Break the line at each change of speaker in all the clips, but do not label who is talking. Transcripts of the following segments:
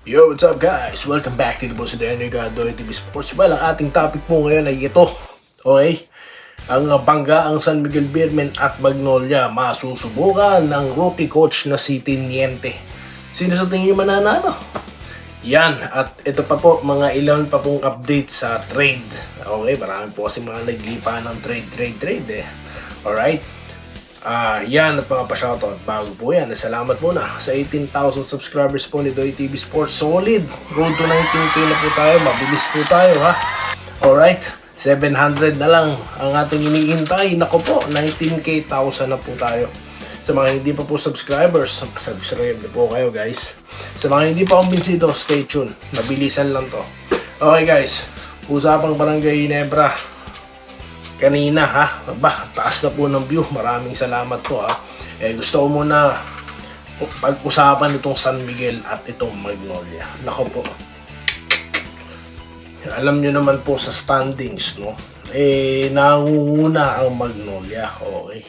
Yo, what's up guys? Welcome back to the Boss de Doy TV Sports. Well, ang ating topic po ngayon ay ito. Okay? Ang bangga ang San Miguel Beermen at Magnolia masusubukan ng rookie coach na si Tiniente. Sino sa tingin nyo mananalo? Yan, at ito pa po, mga ilan pa pong update sa trade. Okay, marami po kasi mga naglipa ng trade eh. Alright? Yan at mga pa-shoutout. Bago po yan, salamat muna sa 18,000 subscribers po ni Doy TV Sports. Solid! Road to 19K na po tayo. Mabilis po tayo ha. Alright, 700 na lang ang ating iniintay. Nako po, 19K 1,000 na po tayo. Sa mga hindi pa po subscribers, subscribe na po kayo guys. Sa mga hindi pa kumbinsido, stay tuned. Mabilisan lang to. Okay guys, usapang Barangay Ginebra kanina ha, taas na po ng view. Maraming salamat po ha. Gusto ko muna pag-usapan itong San Miguel at itong Magnolia. Nako po, alam nyo naman po sa standings, no? Nangunguna ang Magnolia, okay?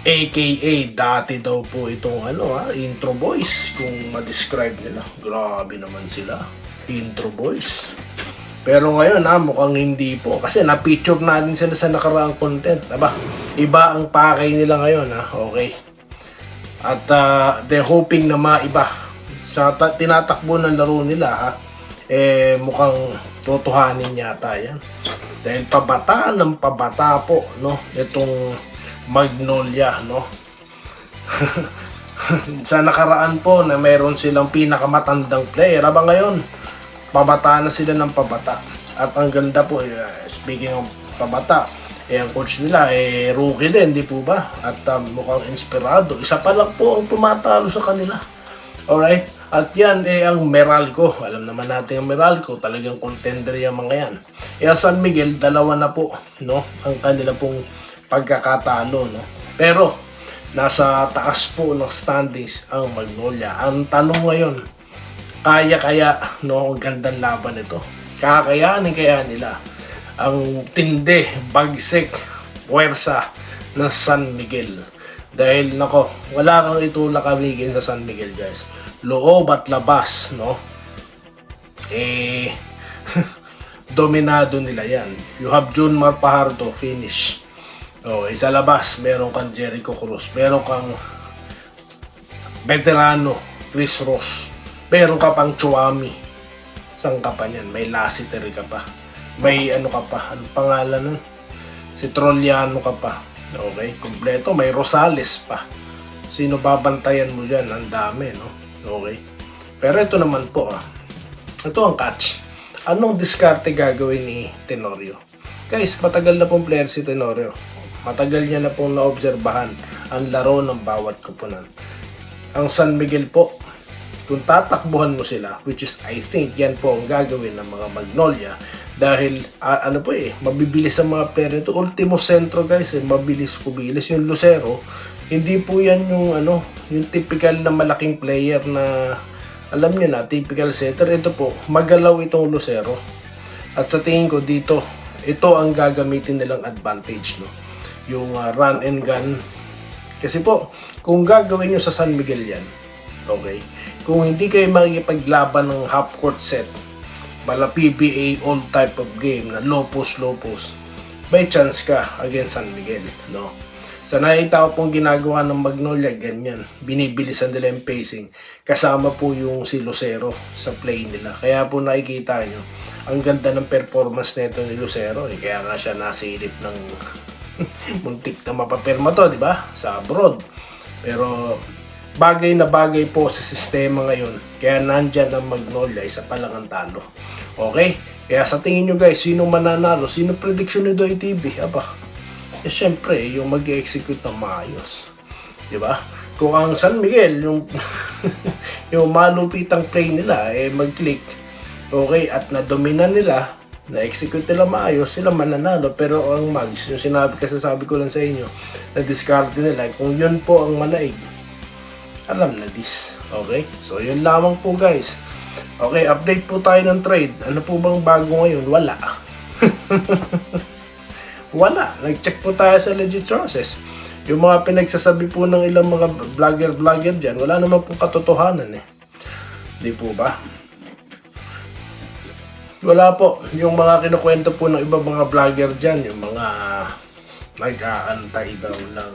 AKA dati daw po itong Intro Boys, kung ma-describe nila. Grabe naman sila, Intro Boys. Pero ngayon mukhang hindi po. Kasi na-feature natin sila sa nakaraang content. Iba ang pakay nila ngayon okay. At they're hoping na maiba. Sa tinatakbo ng laro nila mukhang totohanin yata yan. Dahil pabata ng pabata po, no? Itong Magnolia, no? Sa nakaraan po na meron silang pinakamatandang player. Ngayon, pabata na sila ng pabata. At ang ganda po, speaking of pabata, ang coach nila rookie din, di po ba? At mukhang inspirado. Isa pa lang po ang tumatalo sa kanila. Alright? At yan ang Meralco. Alam naman natin ang Meralco, talagang contender yung mga yan. San Miguel, dalawa na po, no? Ang kanila pong pagkakatalo, no? Pero nasa taas po ng standings ang Magnolia. Ang tanong ngayon, kaya no, ang gandang laban ito. Kakayanin kaya nila ang tindi, bagsik, puwersa ng San Miguel. Dahil nako, wala kang itulak kamigin sa San Miguel guys. Loob at labas, no? Dominado nila yan. You have Junmar Pajardo, finish. Sa labas, meron kang Jericho Cruz. Meron kang veterano, Chris Ross. Meron ka pang Chuami. Saan ka pa niyan? May Lassiter ka pa. May ka pa. Anong pangalan nun? Si Trolliano ka pa. Okay? Kompleto. May Rosales pa. Sino babantayan mo dyan? Ang dami, no? Okay? Pero ito naman po, ito ang catch. Anong diskarte gagawin ni Tenorio? Guys, matagal na pong player si Tenorio. Matagal niya na pong naobserbahan ang laro ng bawat kupunan. Ang San Miguel po, kung tatakbuhan mo sila, which is I think yan po ang gagawin ng mga Magnolia, dahil mabibilis ang mga player nito. Ultimo sentro guys, mabilis kubilis. Yung Lucero, hindi po yan yung typical na malaking player na alam niyo na, typical setter. Ito po, magalaw itong Lucero. At sa tingin ko dito, ito ang gagamitin nilang advantage, no? Yung run and gun. Kasi po, kung gagawin nyo sa San Miguel yan, okay, kung hindi kayo makikipaglaban ng half-court set, mala PBA, all type of game na low post, may chance ka against San Miguel, no? Sa nakita ko pong ginagawa ng Magnolia, ganyan. Binibilisan nila yung pacing. Kasama po yung si Lucero sa play nila. Kaya po nakikita nyo, ang ganda ng performance nito ni Lucero. Kaya nga siya nasilip ng muntik na mapapirma to, di ba? Sa abroad. Pero bagay na bagay po sa sistema ngayon. Kaya nandyan ang Magnolia, isa pa lang ang talo. Okay? Kaya sa tingin nyo guys, sino mananalo? Sino prediction ni Doy TV? Syempre, yung mag-execute ng maayos. Di ba? Kung ang San Miguel, yung yung malupitang play nila, mag-click, okay, at na-dominan nila, na-execute nila maayos, sila mananalo. Pero ang Mags, yung sabi ko lang sa inyo, na-discard nila, kung yun po ang manaig, alam na this. Okay? So, yun lamang po guys. Okay, update po tayo ng trade. Ano po bang bago ngayon? Wala. Wala. Nag-check po tayo sa legit sources. Yung mga pinagsasabi po ng ilang mga vlogger dyan, wala naman pong katotohanan Di po ba? Wala po. Yung mga kinukwento po ng iba mga vlogger dyan, yung mga nag-aantay daw lang.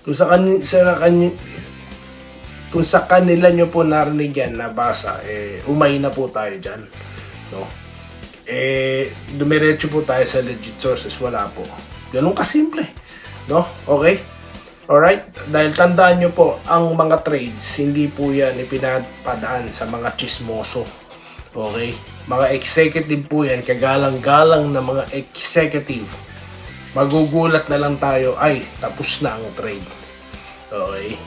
Kung sa kanila nyo po narinig yan, nabasa, umay na po tayo dyan. No? Dumiretso po tayo sa legit sources. Wala po. Ganun kasimple. No? Okay? Alright? Dahil tandaan nyo po, ang mga trades, hindi po yan ipinapadaan sa mga chismoso. Okay? Mga executive po yan, kagalang-galang na mga executive. Magugulat na lang tayo, ay, tapos na ang trade. Okay?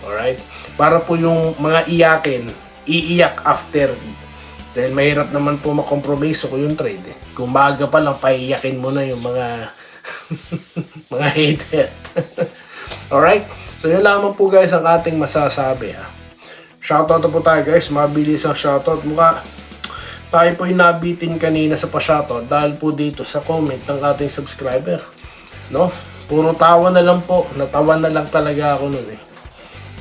Alright? Para po yung mga iyakin, iiyak after. Dahil mahirap naman po makompromiso ko yung trade. Kung maaga pa lang, paiyakin mo na yung mga mga hater. Alright? So yun lamang po guys ang ating masasabi. Shoutout po tayo guys, mabilis ang shoutout. Mukha tayo po yung nabitin kanina sa pa-shoutout dahil po dito sa comment ng ating subscriber. No? Puro tawa na lang po. Natawa na lang talaga ako nun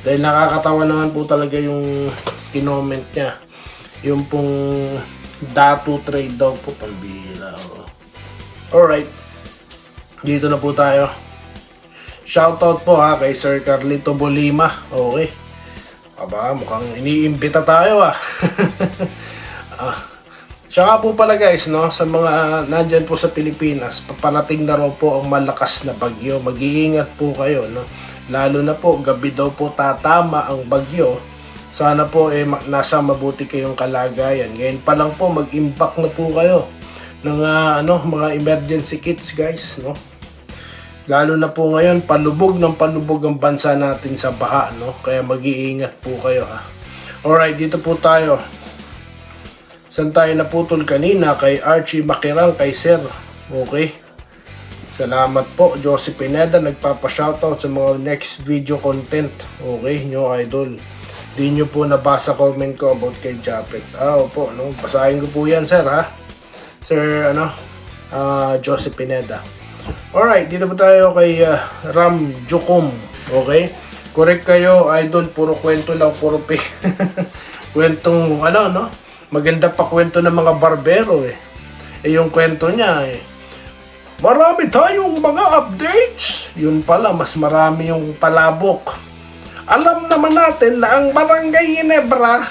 Dahil nakakatawa naman po talaga yung kinoment niya. Yung pong datu trade daw po, pambihira. Alright. Dito na po tayo. Shoutout po kay Sir Carlito Bolima. Okay. Aba, mukhang iniimbita tayo Siya nga po pala guys, no, sa mga nandyan po sa Pilipinas, paparating na raw po ang malakas na bagyo. Mag-iingat po kayo, no. Lalo na po, gabi daw po tatama ang bagyo. Sana po nasa mabuti kayong kalagayan. Ngayon pa lang po, mag-impact na po kayo ng mga emergency kits guys, no. Lalo na po ngayon, palubog ang bansa natin sa baha, no? Kaya mag-iingat po kayo, Alright, dito po tayo. Saan tayo naputol kanina? Kay Archie Makirang, kay Sir. Okay. Salamat po, Josie Pineda. Nagpapa-shoutout sa mga next video content. Okay, nyo idol. Di nyo po nabasa comment ko about kay Japet. Opo, no? Basahin ko po yan, Sir, Sir, Josie Pineda. Alright, dito po tayo kay Ram Jukum. Okay? Correct kayo, idol. Puro kwento lang, puro kwentong, no? Maganda pa kwento ng mga barbero, yung kwento niya, marami tayong mga updates. Yun pala, mas marami yung palabok. Alam naman natin na ang Barangay Ginebra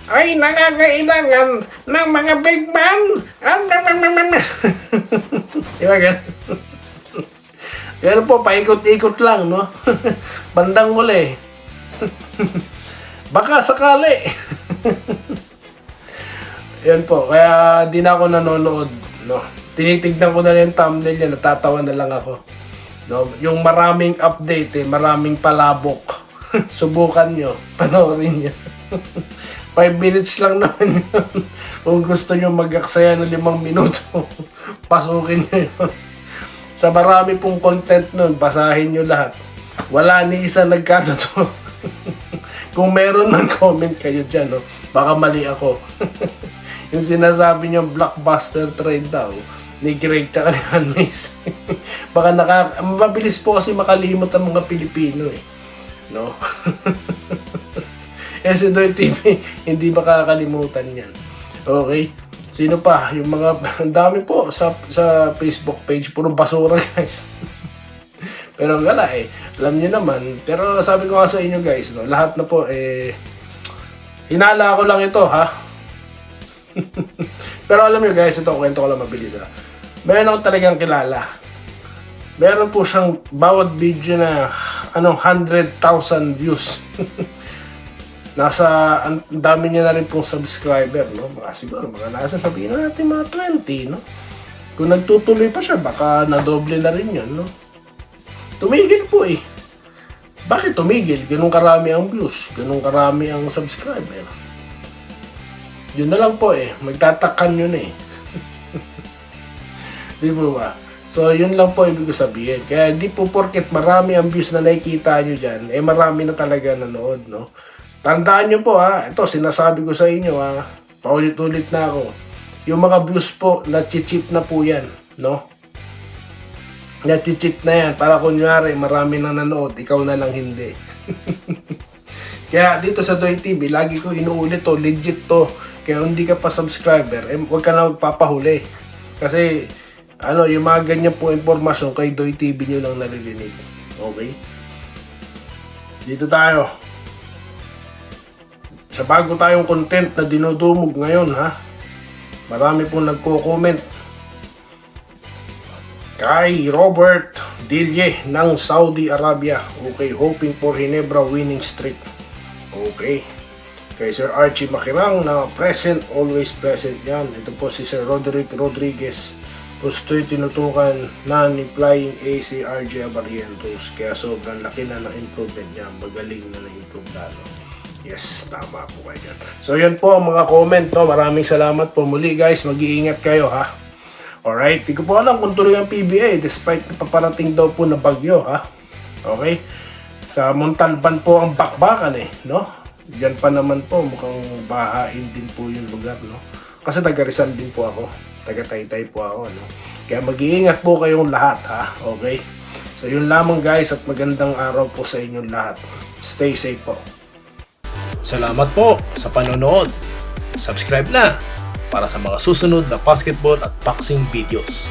ay nangangailangan ng mga big man. Diba ganun? Ganun po, paikot-ikot lang, no? Bandang huli. Baka sakali. Yan po, kaya di na ako nanonood, no? Tinitignan ko na yung thumbnail niya, natatawa na lang ako. No? Yung maraming update, maraming palabok. Subukan nyo, panoorin nyo. 5 minutes lang naman yun. Kung gusto nyo mag-aksaya ng 5 minuto, pasukin nyo yun. Sa marami pong content nun, basahin nyo lahat. Wala ni isa nagkatotoo. Kung meron man comment kayo dyan, no? Baka mali ako. Yung sinasabi nyo blockbuster trade daw ni Greg tsaka ni Hanmis. Baka mabilis po kasi makalimot ang mga Pilipino no? Si Doy TV hindi makakalimutan yan. Okay? Sino pa? Yung mga, ang dami po sa Facebook page, puro basura guys. Pero wala alam nyo naman. Pero sabi ko nga sa inyo guys, no? Lahat na po hinala ko lang ito Pero alam nyo guys, ito kwento ko lang mabilis Meron ako talagang kilala. Meron po siyang bawat video na 100,000 views. Ang dami niya na rin pong subscriber, no? Siguro nasa sabihin na natin mga 20, no? Kung nagtutuloy pa siya, baka nadoble na rin yun, no? Tumigil po Bakit tumigil? Ganun karami ang views, ganun karami ang subscriber. Yun na lang po magtatakan yun Di po ba? So yun lang po ibig sabihin. Kaya di po porket marami ang views na nakikita nyo dyan, marami na talaga nanood, no? Tandaan nyo po ito sinasabi ko sa inyo paulit-ulit na ako. Yung mga views po, na-cheat na po yan, no? Na-cheat na yan, para kunyari marami nang nanood, ikaw na lang hindi. Kaya dito sa Doy TV, lagi ko inuulit to, legit to. Kaya kung hindi ka pa subscriber, huwag ka na magpapahuli. Kasi, yung mga ganyan po impormasyon kay Doy TV nyo lang naririnig. Okay? Dito tayo. Sa bago tayong content na dinudumog ngayon, ha? Marami pong nagko-comment. Kay Robert Dilye ng Saudi Arabia. Okay, hoping for Ginebra winning streak. Okay. Kay Sir Archie Makirang na present, always present yan. Ito po si Sir Roderick Rodriguez. Gusto'y tinutukan na ni Flying AC RJ Barrientos. Kaya sobrang laki na ng improvement niya. Magaling na na-improve lalo. Yes, tama po kayo dyan. So yan po ang mga comment. No? Maraming salamat po muli guys. Mag-iingat kayo ha. Alright, di ko po alam kung tuloy ang PBA despite paparating daw po na bagyo ha. Okay? Sa Montalban po ang bakbakan no? Diyan pa naman po mukhang bahain din po yung lugar no. Kasi taga Rizal din po ako. Taga Taytay po ako no. Kaya mag-iingat po kayong lahat ha. Okay? So yun lamang guys at magandang araw po sa inyong lahat. Stay safe po.
Salamat po sa panonood. Subscribe na para sa mga susunod na basketball at boxing videos.